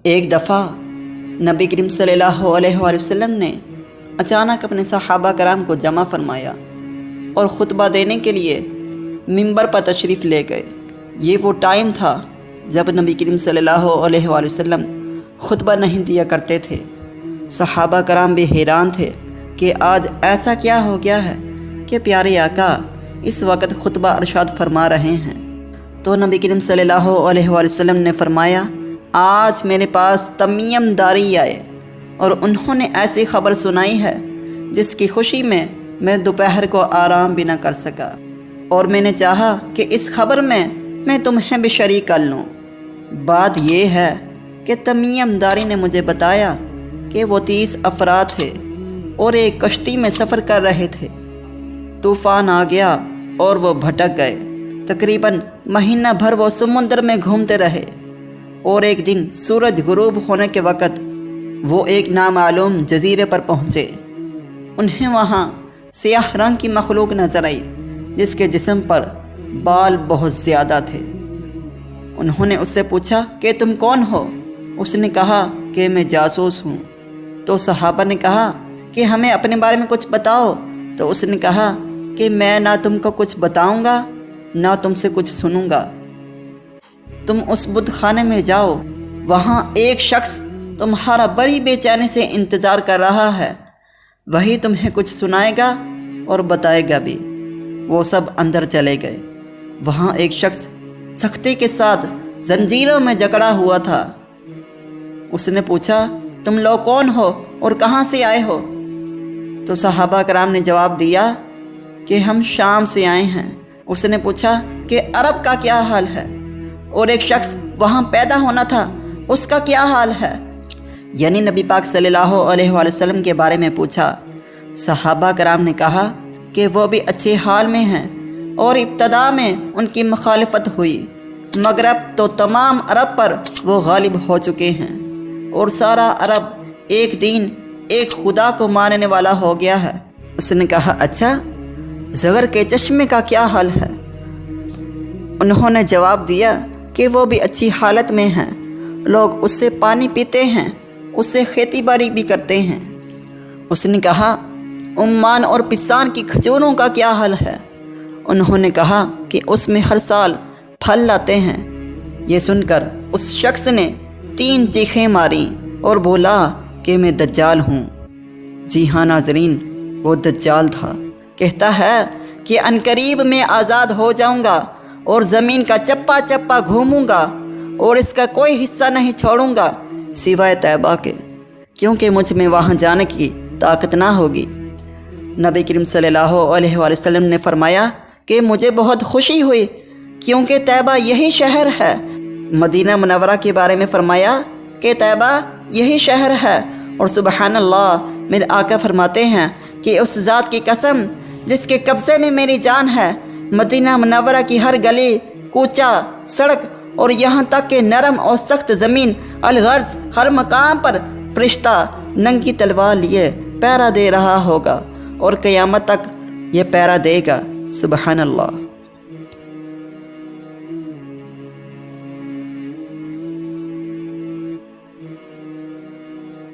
ایک دفعہ نبی کریم صلی اللہ علیہ وآلہ وسلم نے اچانک اپنے صحابہ کرام کو جمع فرمایا اور خطبہ دینے کے لیے منبر پر تشریف لے گئے۔ یہ وہ ٹائم تھا جب نبی کریم صلی اللہ علیہ وآلہ وسلم خطبہ نہیں دیا کرتے تھے۔ صحابہ کرام بھی حیران تھے کہ آج ایسا کیا ہو گیا ہے کہ پیارے آقا اس وقت خطبہ ارشاد فرما رہے ہیں۔ تو نبی کریم صلی اللہ علیہ وآلہ وسلم نے فرمایا، آج میرے پاس تمیم داری آئے اور انہوں نے ایسی خبر سنائی ہے جس کی خوشی میں دوپہر کو آرام بھی نہ کر سکا، اور میں نے چاہا کہ اس خبر میں تمہیں بھی شریک کر لوں۔ بات یہ ہے کہ تمیم داری نے مجھے بتایا کہ وہ 30 افراد تھے اور ایک کشتی میں سفر کر رہے تھے۔ طوفان آ گیا اور وہ بھٹک گئے۔ تقریباً مہینہ بھر وہ سمندر میں گھومتے رہے، اور ایک دن سورج غروب ہونے کے وقت وہ ایک نامعلوم جزیرے پر پہنچے۔ انہیں وہاں سیاہ رنگ کی مخلوق نظر آئی جس کے جسم پر بال بہت زیادہ تھے۔ انہوں نے اس سے پوچھا کہ تم کون ہو؟ اس نے کہا کہ میں جاسوس ہوں۔ تو صحابہ نے کہا کہ ہمیں اپنے بارے میں کچھ بتاؤ۔ تو اس نے کہا کہ میں نہ تم کو کچھ بتاؤں گا نہ تم سے کچھ سنوں گا۔ تم اس بت خانے میں جاؤ، وہاں ایک شخص تمہارا بڑی بے چینی سے انتظار کر رہا ہے، وہی تمہیں کچھ سنائے گا اور بتائے گا بھی۔ وہ سب اندر چلے گئے۔ وہاں ایک شخص سختی کے ساتھ زنجیروں میں جکڑا ہوا تھا۔ اس نے پوچھا، تم لوگ کون ہو اور کہاں سے آئے ہو؟ تو صحابہ کرام نے جواب دیا کہ ہم شام سے آئے ہیں۔ اس نے پوچھا کہ عرب کا کیا حال ہے؟ اور ایک شخص وہاں پیدا ہونا تھا، اس کا کیا حال ہے؟ یعنی نبی پاک صلی اللہ علیہ وآلہ وسلم کے بارے میں پوچھا۔ صحابہ کرام نے کہا کہ وہ بھی اچھے حال میں ہیں، اور ابتدا میں ان کی مخالفت ہوئی، مگر اب تو تمام عرب پر وہ غالب ہو چکے ہیں، اور سارا عرب ایک دین ایک خدا کو ماننے والا ہو گیا ہے۔ اس نے کہا، اچھا زغر کے چشمے کا کیا حال ہے؟ انہوں نے جواب دیا کہ وہ بھی اچھی حالت میں ہیں، لوگ اس سے پانی پیتے ہیں، اس سے کھیتی باڑی بھی کرتے ہیں۔ اس نے کہا، عمان اور پسان کی کھجوروں کا کیا حال ہے؟ انہوں نے کہا کہ اس میں ہر سال پھل لاتے ہیں۔ یہ سن کر اس شخص نے 3 چیخیں ماری اور بولا کہ میں دجال ہوں۔ جی ہاں ناظرین، وہ دجال تھا۔ کہتا ہے کہ عنقریب میں آزاد ہو جاؤں گا اور زمین کا چپا چپا گھوموں گا، اور اس کا کوئی حصہ نہیں چھوڑوں گا سوائے طیبہ کے، کیونکہ مجھ میں وہاں جانے کی طاقت نہ ہوگی۔ نبی کریم صلی اللہ علیہ وآلہ وسلم نے فرمایا کہ مجھے بہت خوشی ہوئی، کیونکہ طیبہ یہی شہر ہے۔ مدینہ منورہ کے بارے میں فرمایا کہ طیبہ یہی شہر ہے، اور سبحان اللہ، میرے آقا فرماتے ہیں کہ اس ذات کی قسم جس کے قبضے میں میری جان ہے، مدینہ منورہ کی ہر گلی کوچہ سڑک اور یہاں تک کہ نرم اور سخت زمین الغرض ہر مقام پر فرشتہ ننگی تلوار لیے پہرا دے رہا ہوگا، اور قیامت تک یہ پہرا دے گا۔ سبحان اللہ۔